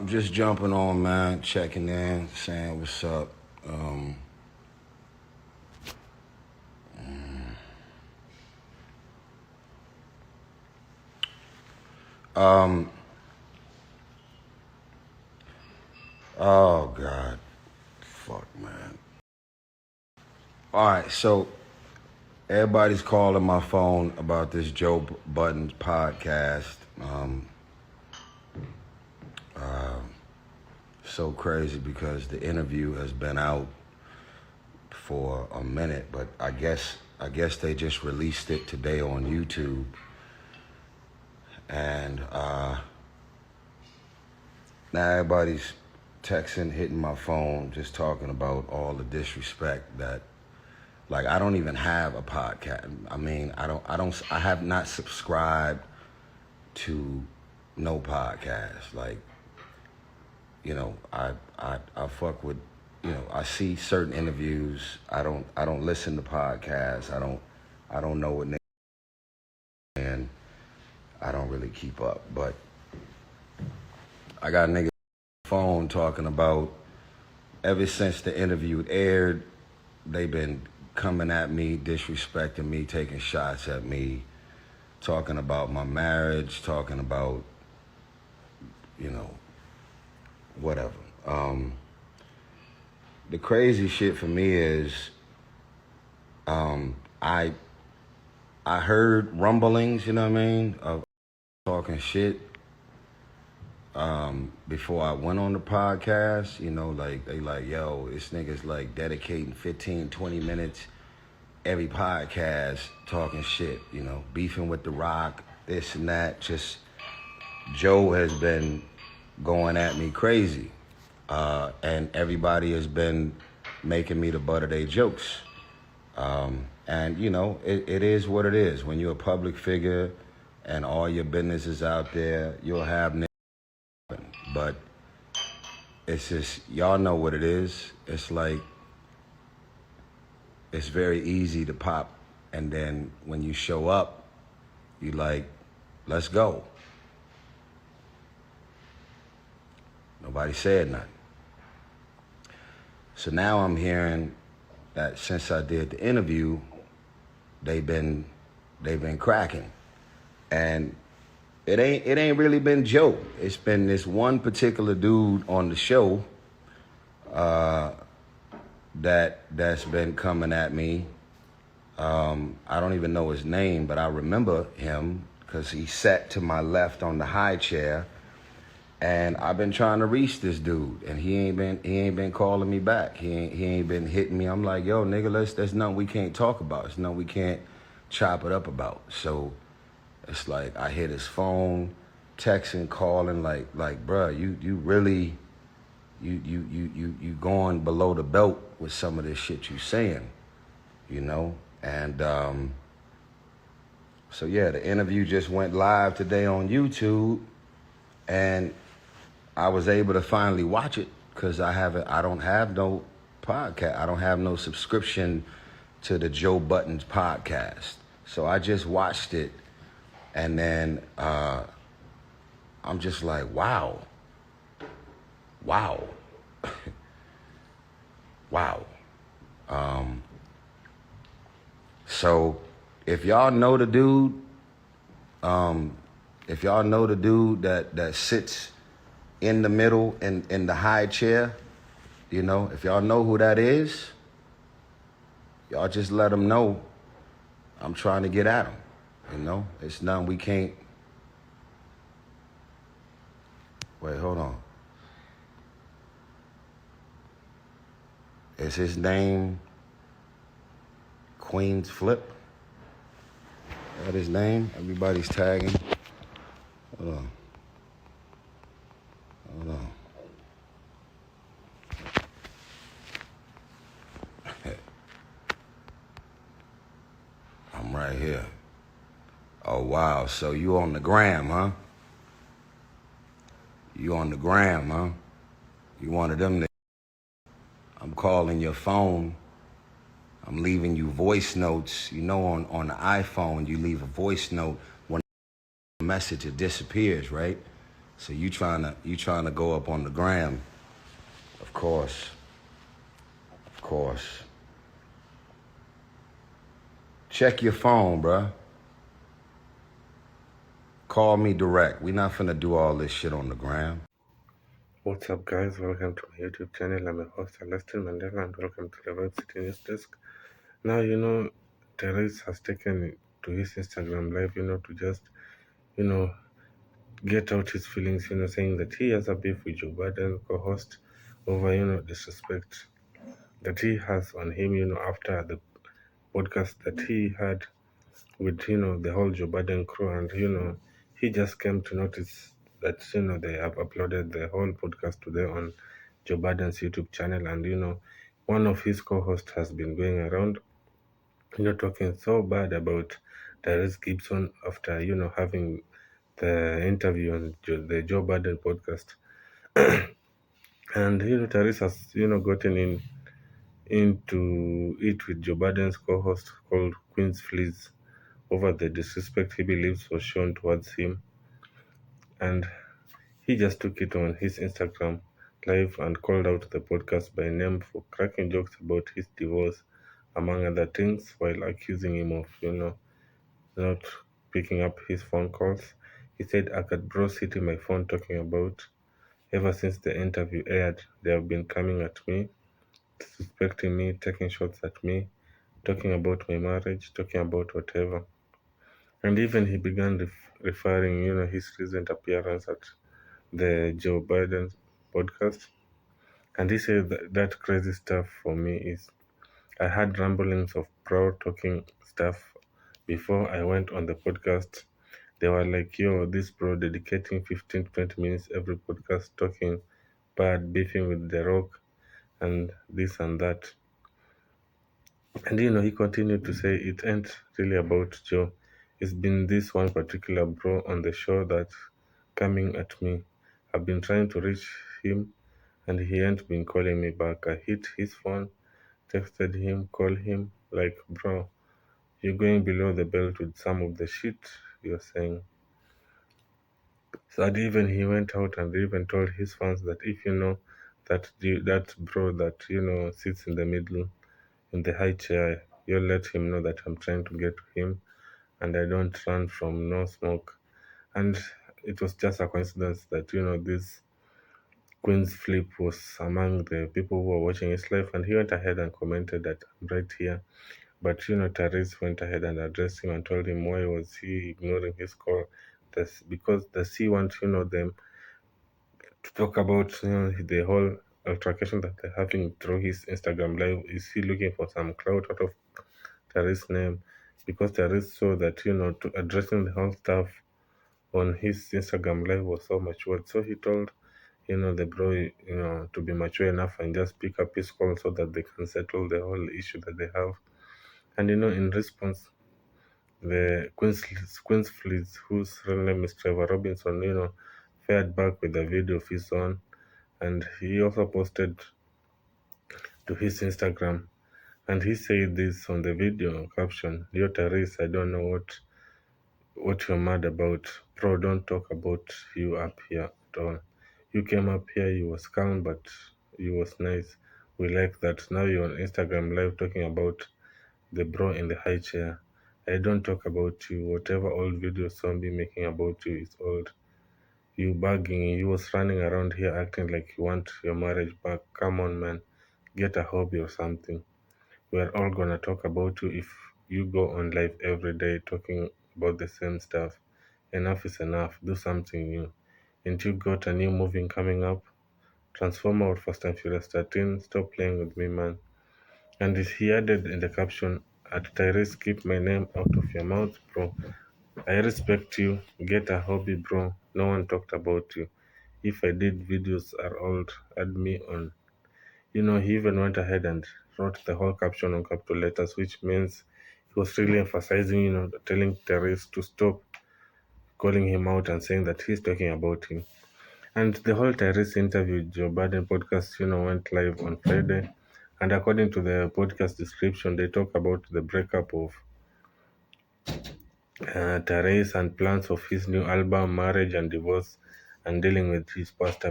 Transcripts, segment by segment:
Just jumping on, man, checking in, saying what's up. Oh, God. Fuck, man. All right, so everybody's calling my phone about this Joe Budden podcast. So crazy because the interview has been out for a minute, but I guess they just released it today on YouTube. And now everybody's texting, hitting my phone, just talking about all the disrespect that, like, I don't even have a podcast. I mean, I have not subscribed to no podcast. Like, you know, I fuck with, you know, I see certain interviews. I don't listen to podcasts. I don't know what niggas, and I don't really keep up. But I got niggas on the phone talking about, ever since the interview aired, they've been coming at me, disrespecting me, taking shots at me, talking about my marriage, talking about, you know, whatever. The crazy shit for me is, I heard rumblings, you know what I mean, of talking shit before I went on the podcast. You know, like, they like, yo, this nigga's like dedicating 15, 20 minutes every podcast talking shit, you know, beefing with The Rock, this and that. Just, Joe has been going at me crazy. And everybody has been making me the butt of their jokes. And, you know, it is what it is. When you're a public figure and all your business is out there, you'll have niggas. But it's just, y'all know what it is. It's like, it's very easy to pop. And then when you show up, you like, let's go. Nobody said nothing. So now I'm hearing that since I did the interview, they've been cracking. And it ain't really been Joe. It's been this one particular dude on the show that's been coming at me. I don't even know his name, but I remember him because he sat to my left on the high chair. And I've been trying to reach this dude, and he ain't been calling me back. He ain't been hitting me. I'm like, yo, nigga, there's nothing we can't talk about. There's nothing we can't chop it up about. So it's like I hit his phone, texting, calling, like, bruh, you really, you going below the belt with some of this shit you saying, you know? And so yeah, the interview just went live today on YouTube, and I was able to finally watch it because I don't have no podcast. I don't have no subscription to the Joe Budden's podcast. So I just watched it, and then I'm just like, wow. Wow. So if y'all know the dude, that sits in the middle in the high chair, you know, if y'all know who that is, y'all just let him know I'm trying to get at him. You know, it's nothing we can't. Wait, hold on. Is his name Queen's Flip? Is that his name? Everybody's tagging. Hold on. I'm right here. Oh, wow. So you on the gram, huh? You on the gram, huh? You one of them niggas. I'm calling your phone. I'm leaving you voice notes. You know, on the iPhone, you leave a voice note. When a message, it disappears, right? So you trying to go up on the gram, of course, of course. Check your phone, bruh. Call me direct. We not finna do all this shit on the gram. What's up, guys? Welcome to my YouTube channel. I'm your host, Alastin Mandela, and welcome to the Vibe City News Desk. Now, Tyrese has taken to his Instagram live, to just, you know, get out his feelings, saying that he has a beef with Joe Budden, co-host, over, disrespect that he has on him, after the podcast that he had with, the whole Joe Budden crew. And, he just came to notice that, they have uploaded the whole podcast today on Joe Budden's YouTube channel. And, one of his co-hosts has been going around, talking so bad about Tyrese Gibson after, having the interview on the Joe Budden podcast. And, Tyrese has, gotten into it with Joe Budden's co-host called Queen's Fleas over the disrespect he believes was shown towards him. And he just took it on his Instagram live and called out the podcast by name for cracking jokes about his divorce, among other things, while accusing him of, not picking up his phone calls. He said, "I got bros hitting my phone talking about, ever since the interview aired, they have been coming at me, suspecting me, taking shots at me, talking about my marriage, talking about whatever." And even he began referring, his recent appearance at the Joe Biden podcast. And he said that crazy stuff for me is, I had ramblings of proud talking stuff before I went on the podcast. They were like, yo, this bro dedicating 15 to 20 minutes every podcast talking bad, beefing with The Rock and this and that. And he continued to say it ain't really about Joe. It's been this one particular bro on the show that's coming at me. I've been trying to reach him and he ain't been calling me back. I hit his phone, texted him, called him, like, bro, you're going below the belt with some of the shit you're saying. So and even he went out and even told his fans that if you know that bro that sits in the middle in the high chair, you let him know that I'm trying to get to him and I don't run from no smoke. And it was just a coincidence that this Queen's Flip was among the people who were watching his live, and he went ahead and commented that I'm right here. But Therese went ahead and addressed him and told him why was he ignoring his call. That's because the C want them to talk about the whole altercation that they're having through his Instagram live. Is he looking for some clout out of Therese's name? Because Therese saw that to addressing the whole stuff on his Instagram live was so mature. So he told the bro, to be mature enough and just pick up his call so that they can settle the whole issue that they have. And in response, the Queen's Fleece, whose real name is Trevor Robinson, fared back with a video of his own, and he also posted to his Instagram. And he said this on the video caption, "Yo Therese, I don't know what you're mad about. Bro, don't talk about you up here at all. You came up here, you was calm, but you was nice. We like that. Now you're on Instagram live talking about the bro in the high chair. I don't talk about you. Whatever old video zombie making about you is old. You bugging, you was running around here acting like you want your marriage back. Come on, man. Get a hobby or something. We're all gonna talk about you if you go on live every day talking about the same stuff. Enough is enough. Do something new. Ain't you got a new movie coming up? Transformer or Fast and Furious 13? Stop playing with me, man." And he added in the caption, "At Tyrese, keep my name out of your mouth, bro. I respect you. Get a hobby, bro. No one talked about you. If I did videos are old, add me on." He even went ahead and wrote the whole caption on capital letters, which means he was really emphasizing, telling Therese to stop calling him out and saying that he's talking about him. And the whole Tyrese interview, Joe Budden podcast, went live on Friday. And according to the podcast description, they talk about the breakup of Tyrese and plans of his new album, marriage and divorce. and dealing with his pastor,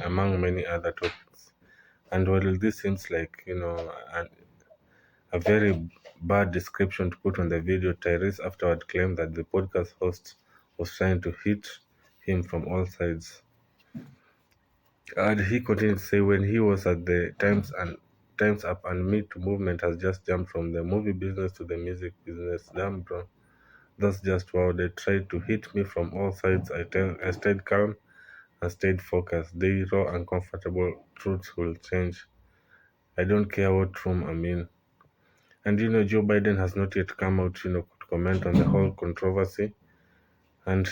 among many other topics. And while this seems like, a very bad description to put on the video, Tyrese afterward claimed that the podcast host was trying to hit him from all sides. And he continued to say when he was at the Times Up and Me Too movement has just jumped from the movie business to the music business. Damn bro. That's just wow. They tried to hit me from all sides. I stayed calm and stayed focused. The raw uncomfortable truths will change. I don't care what room I'm in. And Joe Biden has not yet come out, to comment on the whole controversy. And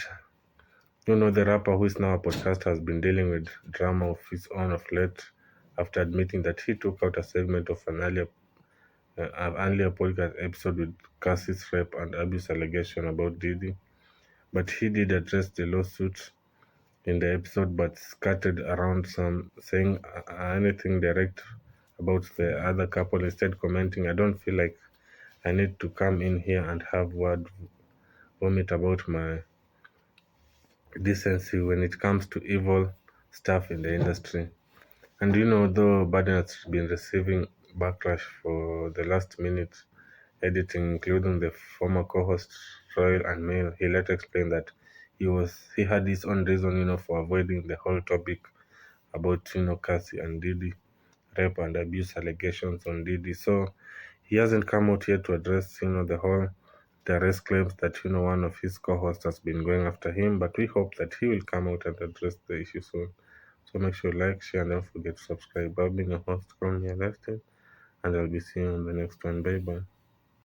the rapper who is now a podcaster has been dealing with drama of his own of late after admitting that he took out a segment of an earlier podcast episode with Cassie's rape and abuse allegation about Diddy. But he did address the lawsuit in the episode, but skirted around some saying anything direct about the other couple, instead commenting, I don't feel like I need to come in here and have word vomit about my decency when it comes to evil stuff in the industry. And though Budden has been receiving backlash for the last minute editing, including the former co-host Royal and Mail, he later explained that he had his own reason, for avoiding the whole topic about Cassie and Diddy rape and abuse allegations on Diddy. So he hasn't come out yet to address, the whole the arrest claims that one of his co-hosts has been going after him. But we hope that he will come out and address the issue soon. So make sure you like, share, and don't forget to subscribe. I've been your host, Call Me a Lifestyle, and I'll be seeing you on the next one. Bye bye.